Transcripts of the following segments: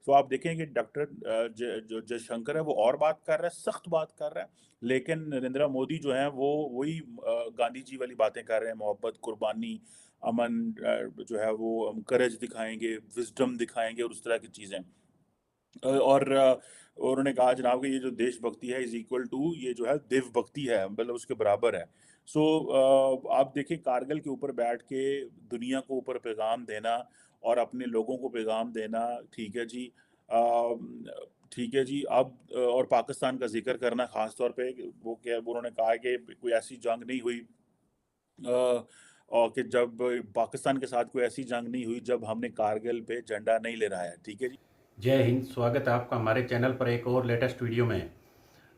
तो आप देखें कि डॉक्टर जो जयशंकर है वो और बात कर रहा है, सख्त बात कर रहा है, लेकिन नरेंद्र मोदी जो है वो वही गांधी जी वाली बातें कर रहे हैं, मोहब्बत, कुर्बानी, अमन, जो है वो करेज दिखाएंगे, विजडम दिखाएंगे और उस तरह की चीज़ें। और उन्होंने कहा जनाब कि ये जो देशभक्ति है इज इक्वल टू ये जो है देवभक्ति है, मतलब उसके बराबर है। सो आप देखिए कारगिल के ऊपर बैठ के दुनिया को ऊपर पैगाम देना और अपने लोगों को पैगाम देना, ठीक है जी। ठीक है जी। अब और पाकिस्तान का जिक्र करना खास तौर पे, वो क्या वो उन्होंने कहा है कि कोई ऐसी जंग नहीं हुई, और कि जब पाकिस्तान के साथ कोई ऐसी जंग नहीं हुई जब हमने कारगिल पे झंडा नहीं लहराया है, ठीक है जी। जय हिंद। स्वागत है आपका हमारे चैनल पर एक और लेटेस्ट वीडियो में।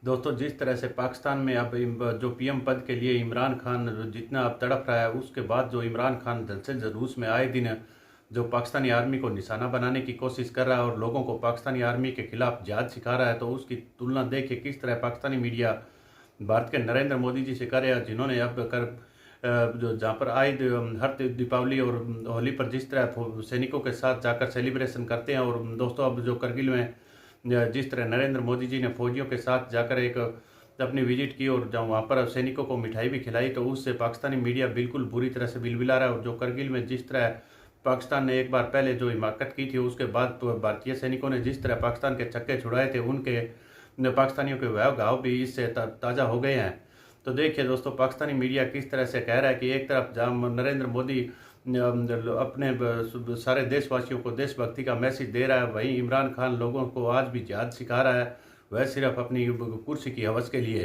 दोस्तों, जिस तरह से पाकिस्तान में अब जो पीएम पद के लिए इमरान खान जितना अब तड़प रहा है, उसके बाद जो इमरान खान जल्द से जल्द रूस में आए दिन जो पाकिस्तानी आर्मी को निशाना बनाने की कोशिश कर रहा है और लोगों को पाकिस्तानी आर्मी के खिलाफ जिहाद सिखा रहा है, तो उसकी तुलना देखिए किस तरह पाकिस्तानी मीडिया भारत के नरेंद्र मोदी जी से कर रहे हैं, जिन्होंने अब कर जो जहाँ पर आए हर दीपावली और होली पर जिस तरह सैनिकों के साथ जाकर सेलिब्रेशन करते हैं। और दोस्तों, अब जो करगिल में जिस तरह नरेंद्र मोदी जी ने फौजियों के साथ जाकर एक अपनी विजिट की और जब वहाँ पर सैनिकों को मिठाई भी खिलाई, तो उससे पाकिस्तानी मीडिया बिल्कुल बुरी तरह से बिलबिला रहा है। और जो करगिल में जिस तरह पाकिस्तान ने एक बार पहले जो हिमाकत की थी, उसके बाद तो भारतीय सैनिकों ने जिस तरह पाकिस्तान के छक्के छुड़ाए थे, उनके पाकिस्तानियों के वह घाव भी इससे ताज़ा हो गए हैं। तो देखिए दोस्तों, पाकिस्तानी मीडिया किस तरह से कह रहा है कि एक तरफ जहाँ नरेंद्र मोदी अपने सारे देशवासियों को देशभक्ति का मैसेज दे रहा है, वहीं इमरान खान लोगों को आज भी जिहाद सिखा रहा है, वह सिर्फ अपनी कुर्सी की हवस के लिए।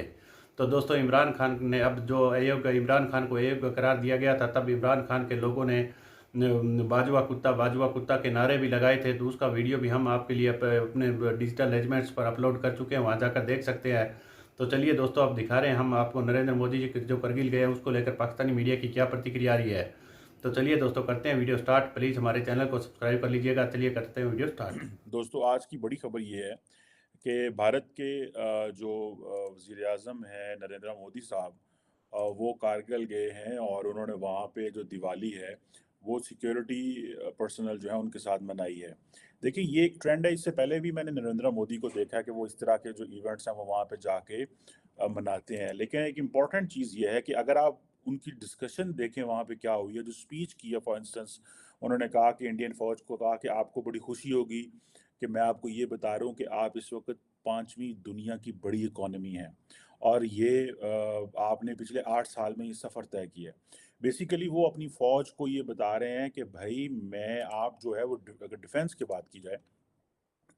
तो दोस्तों, इमरान खान ने अब जो अयोग्य इमरान खान को अयोग्य करार दिया गया था, तब इमरान खान के लोगों ने बाजवा कुत्ता के नारे भी लगाए थे। तो उसका वीडियो भी हम आपके लिए अपने डिजिटल एलिमेंट्स पर अपलोड कर चुके हैं, वहाँ जाकर देख सकते हैं। तो चलिए दोस्तों, अब दिखा रहे हैं हम आपको नरेंद्र मोदी जी जो करगिल गए उसको लेकर पाकिस्तानी मीडिया की क्या प्रतिक्रिया आ रही है। तो चलिए दोस्तों, करते हैं वीडियो स्टार्ट। प्लीज़ हमारे चैनल को सब्सक्राइब कर लीजिएगा। चलिए करते हैं वीडियो स्टार्ट। दोस्तों, आज की बड़ी खबर ये है कि भारत के जो वज़ीर आज़म हैं नरेंद्र मोदी साहब, वो कारगिल गए हैं और उन्होंने वहाँ पे जो दिवाली है वो सिक्योरिटी पर्सनल जो है उनके साथ मनाई है। देखिए, ये एक ट्रेंड है, इससे पहले भी मैंने नरेंद्र मोदी को देखा है कि वो इस तरह के जो इवेंट्स हैं वो वहाँ पे जाके मनाते हैं। लेकिन एक इम्पॉर्टेंट चीज़ ये है कि अगर आप उनकी डिस्कशन देखें वहाँ पे क्या हुई है, जो स्पीच की है, फॉर इंस्टेंस उन्होंने कहा कि इंडियन फ़ौज को कहा कि आपको बड़ी खुशी होगी कि मैं आपको ये बता रहा हूँ कि आप इस वक्त पांचवी दुनिया की बड़ी इकोनॉमी है और ये आपने पिछले 8 साल में ये सफ़र तय किया है। बेसिकली वो अपनी फ़ौज को ये बता रहे हैं कि भाई मैं आप जो है वो अगर डिफेंस की बात की जाए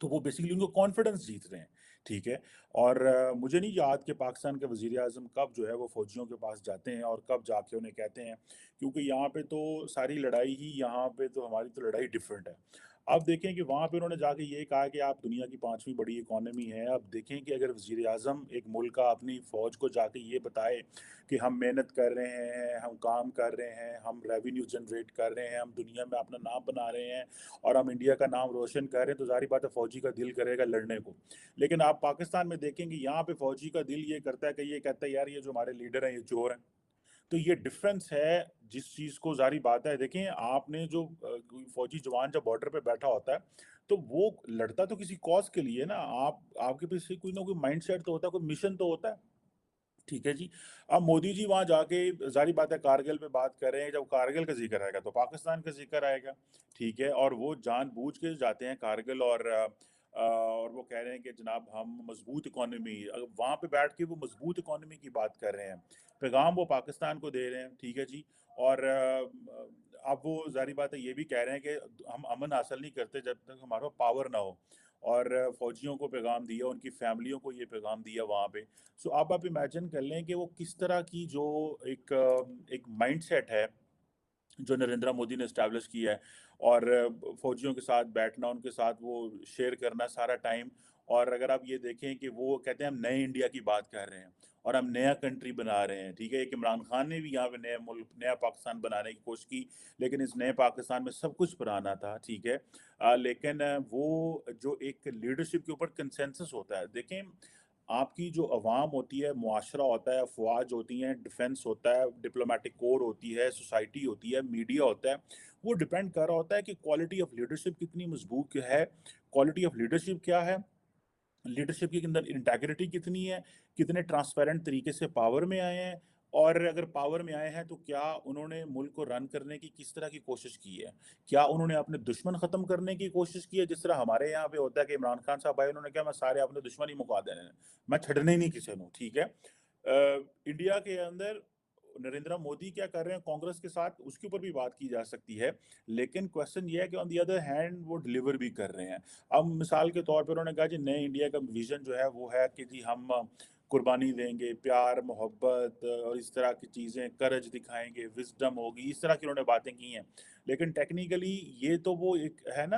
तो वो बेसिकली उनको कॉन्फिडेंस जीत रहे हैं, ठीक है। और मुझे नहीं याद कि पाकिस्तान के वज़ीर आज़म कब जो है वो फ़ौजियों के पास जाते हैं और कब जाके उन्हें कहते हैं, क्योंकि यहाँ पे तो सारी लड़ाई ही यहाँ पे तो हमारी तो लड़ाई डिफरेंट है। अब देखें कि वहाँ पे उन्होंने जाके ये कहा कि आप दुनिया की पाँचवीं बड़ी इकोनॉमी है। अब देखें कि अगर वज़ीर आज़म एक मुल्क का अपनी फ़ौज को जाके ये बताए कि हम मेहनत कर रहे हैं, हम काम कर रहे हैं, हम रेवेन्यू जनरेट कर रहे हैं, हम दुनिया में अपना नाम बना रहे हैं और हम इंडिया का नाम रोशन कर रहे हैं, तो ज़ाहिर बात है फ़ौजी का दिल करेगा लड़ने को। लेकिन आप पाकिस्तान में देखेंगे यहाँ पे फ़ौजी का दिल ये करता है कि ये कहता है यार ये जो हमारे लीडर हैं ये चोर हैं। तो ये डिफरेंस है जिस चीज़ को, ज़ाहिर बात है देखें आपने जो कोई फ़ौजी जवान जब बॉर्डर पे बैठा होता है तो वो लड़ता तो किसी कॉज़ के लिए ना। आप आपके पीछे कोई ना कोई माइंडसेट तो होता है, कोई मिशन तो होता है। ठीक है जी। अब मोदी जी वहाँ जाके ज़ाहिर बात है कारगिल पे बात कर रहे हैं, जब कारगिल का ज़िक्र आएगा तो पाकिस्तान का ज़िक्र आएगा, ठीक है? और वो जानबूझ के जाते हैं कारगिल और वो कह रहे हैं कि जनाब हम मज़बूत इकोनॉमी, वहाँ पे बैठ के वो मज़बूत इकोनॉमी की बात कर रहे हैं। पैगाम वो पाकिस्तान को दे रहे हैं, ठीक है जी। और अब वो ज़ाहिर बात है ये भी कह रहे हैं कि हम अमन हासिल नहीं करते जब तक हमारे पास पावर ना हो। और फ़ौजियों को पैगाम दिया, उनकी फैमिलियों को ये पैगाम दिया वहाँ पे। सो अब आप इमेजिन कर लें कि वो किस तरह की जो एक माइंडसेट है जो नरेंद्र मोदी ने एस्टैब्लिश किया है। और फौजियों के साथ बैठना, उनके साथ वो शेयर करना सारा टाइम। और अगर आप ये देखें कि वो कहते हैं हम नए इंडिया की बात कर रहे हैं और हम नया कंट्री बना रहे हैं, ठीक है। एक इमरान खान ने भी यहाँ पे नया मुल्क, नया पाकिस्तान बनाने की कोशिश की, लेकिन इस नए पाकिस्तान में सब कुछ पुराना था, ठीक है। लेकिन वो जो एक लीडरशिप के ऊपर कंसेंसस होता है, देखें आपकी जो अवाम होती है, मुआशरा होता है, अफ़वाज होती हैं, डिफेंस होता है, डिप्लोमैटिक कोर होती है, सोसाइटी होती है, मीडिया होता है, वो डिपेंड कर रहा होता है कि क्वालिटी ऑफ लीडरशिप कितनी मजबूत है, क्वालिटी ऑफ लीडरशिप क्या है, लीडरशिप के अंदर इंटेग्रिटी कितनी है, कितने ट्रांसपेरेंट तरीके से पावर में आए हैं, और अगर पावर में आए हैं तो क्या उन्होंने मुल्क को रन करने की किस तरह की कोशिश की है, क्या उन्होंने अपने दुश्मन ख़त्म करने की कोशिश की है, जिस तरह हमारे यहाँ पे होता है कि इमरान खान साहब आए, उन्होंने कहा मैं सारे अपने दुश्मन ही मुका देने हैं, मैं छड़ने ही नहीं किसी को, ठीक है। इंडिया के अंदर नरेंद्र मोदी क्या कर रहे हैं कांग्रेस के साथ, उसके ऊपर भी बात की जा सकती है, लेकिन क्वेश्चन ये है कि ऑन द अदर हैंड वो डिलीवर भी कर रहे हैं। अब मिसाल के तौर पे उन्होंने कहा जी नए इंडिया का विजन जो है वो है कि जी हम कुर्बानी देंगे, प्यार, मोहब्बत और इस तरह की चीज़ें, करज दिखाएँगे, विज़डम होगी, इस तरह की उन्होंने बातें की हैं। लेकिन टेक्निकली ये तो वो एक है ना,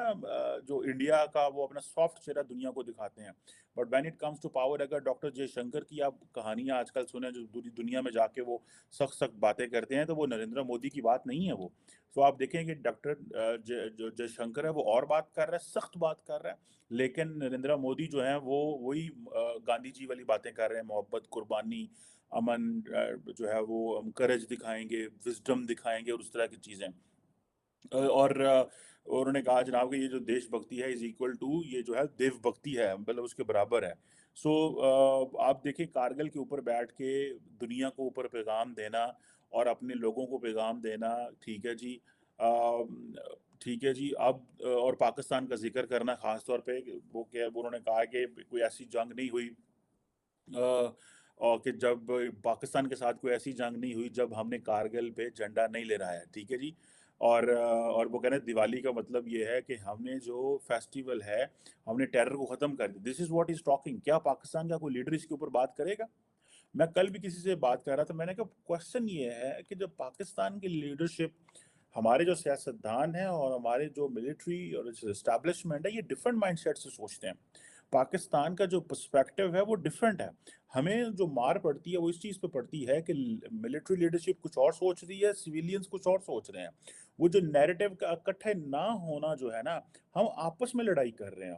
जो इंडिया का वो अपना सॉफ्ट चेहरा दुनिया को दिखाते हैं। But when it comes to power, अगर डॉक्टर जयशंकर की आप कहानियाँ आजकल सुने, जो दुनिया में जाके वो सख्त-सख्त बातें करते हैं, तो वो नरेंद्र मोदी की बात नहीं है वो। तो आप देखें कि डॉक्टर जो जयशंकर है वो और बात कर रहा है, सख्त बात कर रहा है, लेकिन नरेंद्र मोदी जो हैं वो वही गांधी जी वाली बातें कर रहे हैं, मोहब्बत, कुर्बानी, अमन, जो है वो हम करज दिखाएँगे, विज़डम दिखाएँगे और उस तरह की चीज़ें। उन्होंने कहा जनाब कि ये जो देशभक्ति है इज़ इक्वल टू ये जो है देवभक्ति है, मतलब उसके बराबर है। सो आप देखिए कारगिल के ऊपर बैठ के दुनिया को ऊपर पैगाम देना और अपने लोगों को पैगाम देना, ठीक है जी। ठीक है जी, अब और पाकिस्तान का ज़िक्र करना ख़ास तौर पे, वो क्या वो उन्होंने कहा कि कोई ऐसी जंग नहीं हुई, और कि जब पाकिस्तान के साथ कोई ऐसी जंग नहीं हुई जब हमने कारगिल पे झंडा नहीं लहराया, ठीक है जी। और वो कह रहे हैं दिवाली का मतलब ये है कि हमने जो फेस्टिवल है, हमने टेरर को ख़त्म कर दिया। This is what is talking. क्या पाकिस्तान का कोई लीडर इसके ऊपर बात करेगा? मैं कल भी किसी से बात कर रहा था, मैंने कहा क्वेश्चन ये है कि जब पाकिस्तान की लीडरशिप, हमारे जो सियासतदान हैं और हमारे जो मिलिट्री और एस्टैब्लिशमेंट है, ये डिफरेंट माइंडसेट से सोचते हैं। पाकिस्तान का जो पर्सपेक्टिव है वो डिफरेंट है। हमें जो मार पड़ती है वो इस चीज़ पे पड़ती है कि मिलिट्री लीडरशिप कुछ और सोच रही है, सिविलियंस कुछ और सोच रहे हैं। वो जो नैरेटिव का इकट्ठे ना होना जो है ना, हम आपस में लड़ाई कर रहे हैं।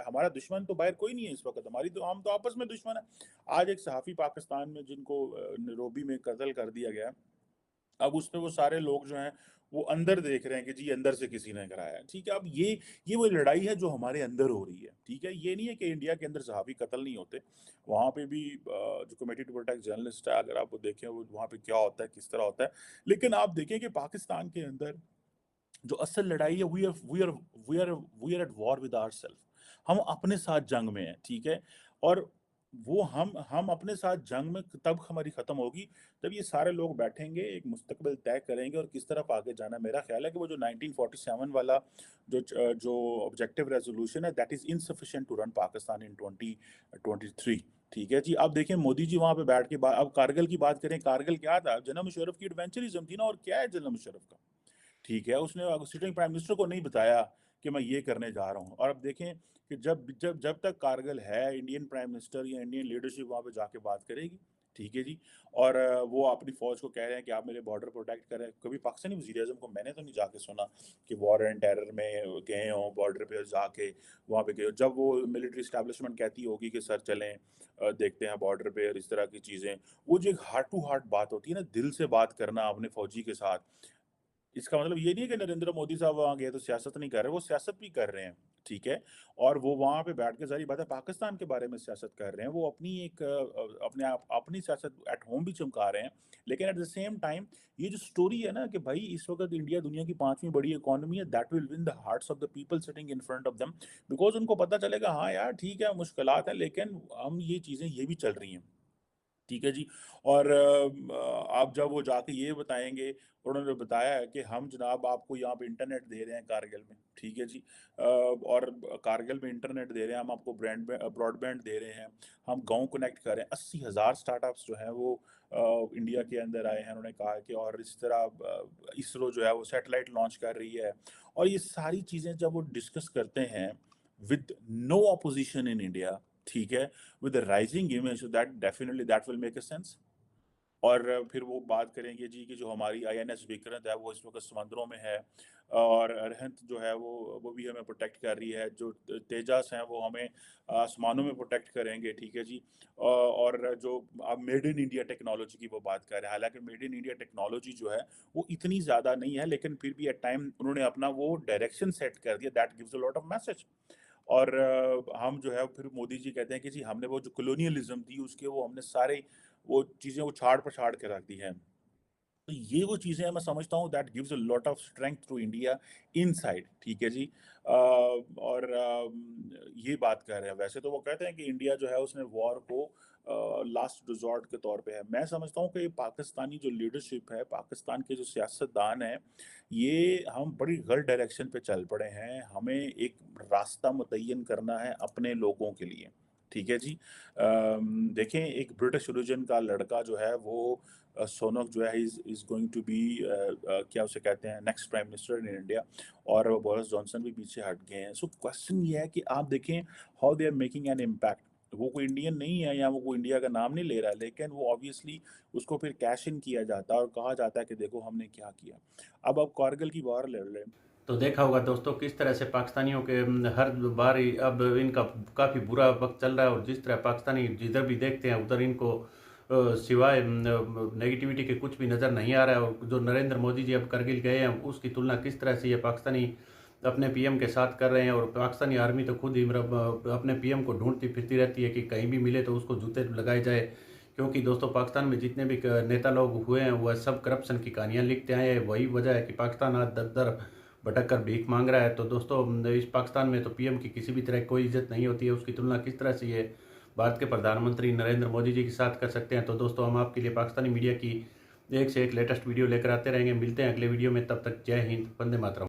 हमारा दुश्मन तो बाहर कोई नहीं है इस वक़्त, हम तो आपस में दुश्मन हैं। आज एक सहाफ़ी पाकिस्तान में जिनको नैरोबी में कत्ल कर दिया गया है, अब उसपे वो सारे लोग जो हैं, वो अंदर देख रहे हैं कि जी अंदर से किसी ने कराया है, ठीक है? अब ये वो लड़ाई है जो हमारे अंदर हो रही है, ठीक है? ये नहीं है कि इंडिया के अंदर सहाफ़ी कत्ल नहीं होते, वहाँ पे भी जो कमिटी टू प्रोटेक्ट जर्नलिस्ट है, अगर आप वो देखें वो वहाँ पे क्या होता है, किस तरह होता है। लेकिन आप देखें कि पाकिस्तान के अंदर जो असल लड़ाई है, we are at war with ourselves. हम अपने साथ जंग में हैं, ठीक है? और वो हम अपने साथ जंग में तब हमारी खत्म होगी जब ये सारे लोग बैठेंगे, एक मुस्तकबिल तय करेंगे और किस तरफ आगे जाना है। मेरा ख्याल है कि वो जो 1947 वाला जो ऑब्जेक्टिव रेजोल्यूशन है, that is insufficient to run Pakistan in 2023। ठीक है जी। अब देखें मोदी जी वहां पे बैठ के अब कारगिल की बात करें, कारगिल क्या था? जनरल मुशर्रफ की एडवेंचरिज्म थी ना, और क्या है जनरल मुशर्रफ का? ठीक है, उसने सिटिंग प्राइम मिनिस्टर को नहीं बताया कि मैं ये करने जा रहा हूँ। और अब देखें कि जब जब जब तक कारगिल है, इंडियन प्राइम मिनिस्टर या इंडियन लीडरशिप वहाँ पे जाके बात करेगी, ठीक है जी। और वो अपनी फ़ौज को कह रहे हैं कि आप मेरे बॉर्डर प्रोटेक्ट करें। कभी पाकिस्तानी वज़ीर-ए-आज़म को मैंने तो नहीं जाके सुना कि वॉर एंड टेरर में गए हों, बॉर्डर पे जाके वहाँ पे गए हों। जब वो मिलिट्री एस्टेब्लिशमेंट कहती होगी कि सर चलें, देखते हैं बॉर्डर पे और इस तरह की चीज़ें, वो जो एक हार्ट टू हार्ट बात होती है ना, दिल से बात करना अपने फ़ौजी के साथ, इसका मतलब ये नहीं है कि नरेंद्र मोदी साहब वहाँ गए तो सियासत नहीं कर रहे, वो सियासत भी कर रहे हैं, ठीक है? और वो वहाँ पे बैठ के ज़ाहिर बात है पाकिस्तान के बारे में सियासत कर रहे हैं, वो अपनी अपनी सियासत एट होम भी चमका रहे हैं। लेकिन एट द सेम टाइम ये जो स्टोरी है ना कि भाई इस वक़्त इंडिया दुनिया की 5वीं बड़ी इकॉनमी है, that will win the hearts of the people sitting in front of them, because उनको पता चलेगा हाँ यार ठीक है, मुश्किलात हैं लेकिन हम ये चीज़ें ये भी चल रही हैं। ठीक है जी। और आप जब वो जाके ये बताएँगे, उन्होंने बताया है कि हम जनाब आपको यहाँ पे इंटरनेट दे रहे हैं कारगिल में, ठीक है जी। और कारगिल में इंटरनेट दे रहे हैं, हम आपको ब्रॉडबैंड दे रहे हैं, हम गाँव कनेक्ट कर रहे हैं। 80,000 स्टार्टअप्स जो हैं वो इंडिया के अंदर आए हैं, उन्होंने कहा कि और इस तरह इसरो जो है वो सैटेलाइट लॉन्च कर रही है। और ये सारी चीज़ें जब वो डिस्कस करते हैं with no opposition in India, ठीक है? With the rising image, so that definitely that will make a sense. और फिर वो बात करेंगे जी कि जो हमारी आईएनएस विक्रांत है वो इस वक़्त समुद्रों में है और अरिहंत जो है वो भी हमें प्रोटेक्ट कर रही है। जो तेजस हैं वो हमें आसमानों में प्रोटेक्ट करेंगे, ठीक है जी। और जो अब मेड इन इंडिया टेक्नोलॉजी की वो बात कर रहे हैं, हालाँकि मेड इन इंडिया टेक्नोलॉजी जो है वो इतनी ज़्यादा नहीं है, लेकिन फिर भी एट टाइम उन्होंने अपना वो डायरेक्शन सेट कर दिया, that gives a lot of message. और हम जो है फिर मोदी जी कहते हैं कि जी हमने वो जो कॉलोनियलिज़्म थी उसके वो हमने सारे वो चीज़ें उछाड़-पछाड़ के रख दी हैं। तो ये वो चीज़ें हैं मैं समझता हूँ that gives a lot of strength to India inside, ठीक है जी। और ये बात कर रहे हैं, वैसे तो वो कहते हैं कि इंडिया जो है उसने वॉर को लास्ट रिज़ॉर्ट के तौर पे है। मैं समझता हूँ कि पाकिस्तानी जो लीडरशिप है, पाकिस्तान के जो सियासतदान हैं, ये हम बड़ी गलत डायरेक्शन पे चल पड़े हैं। हमें एक रास्ता मुतय्यन करना है अपने लोगों के लिए, ठीक है जी। देखें एक ब्रिटिश ओरिजिन का लड़का जो है वो सोनक जो है इज़ गोइंग टू बी क्या उसे कहते हैं next prime minister in India और बोरिस जॉनसन भी पीछे हट गए हैं। सो क्वेश्चन ये है कि आप देखें how they are making an impact. वो कोई इंडियन नहीं है या वो कोई इंडिया का नाम नहीं ले रहा है, लेकिन वो ऑब्वियसली उसको फिर कैश इन किया जाता है और कहा जाता है कि देखो हमने क्या किया। अब कारगिल की वॉर ले लें। तो देखा होगा दोस्तों किस तरह से पाकिस्तानियों के हर बार ही अब इनका काफ़ी बुरा वक्त चल रहा है, और जिस तरह पाकिस्तानी जिधर भी देखते हैं उधर इनको सिवाय नेगेटिविटी के कुछ भी नज़र नहीं आ रहा है। और जो नरेंद्र मोदी जी अब करगिल गए हैं उसकी तुलना किस तरह से ये पाकिस्तानी अपने पीएम के साथ कर रहे हैं, और पाकिस्तानी आर्मी तो खुद ही अपने पीएम को ढूंढती फिरती रहती है कि कहीं भी मिले तो उसको जूते लगाए जाए। क्योंकि दोस्तों पाकिस्तान में जितने भी नेता लोग हुए हैं वह सब करप्शन की कहानियां लिखते आए हैं। वही वजह है कि पाकिस्तान आज दर दर भटक कर भीख मांग रहा है। तो दोस्तों इस पाकिस्तान में तो पीएम की किसी भी तरह की कोई इज्जत नहीं होती है, उसकी तुलना किस तरह से ये भारत के प्रधानमंत्री नरेंद्र मोदी जी के साथ कर सकते हैं। तो दोस्तों हम आपके लिए पाकिस्तानी मीडिया की एक से एक लेटेस्ट वीडियो लेकर आते रहेंगे। मिलते हैं अगले वीडियो में, तब तक जय हिंद, वंदे मातरम।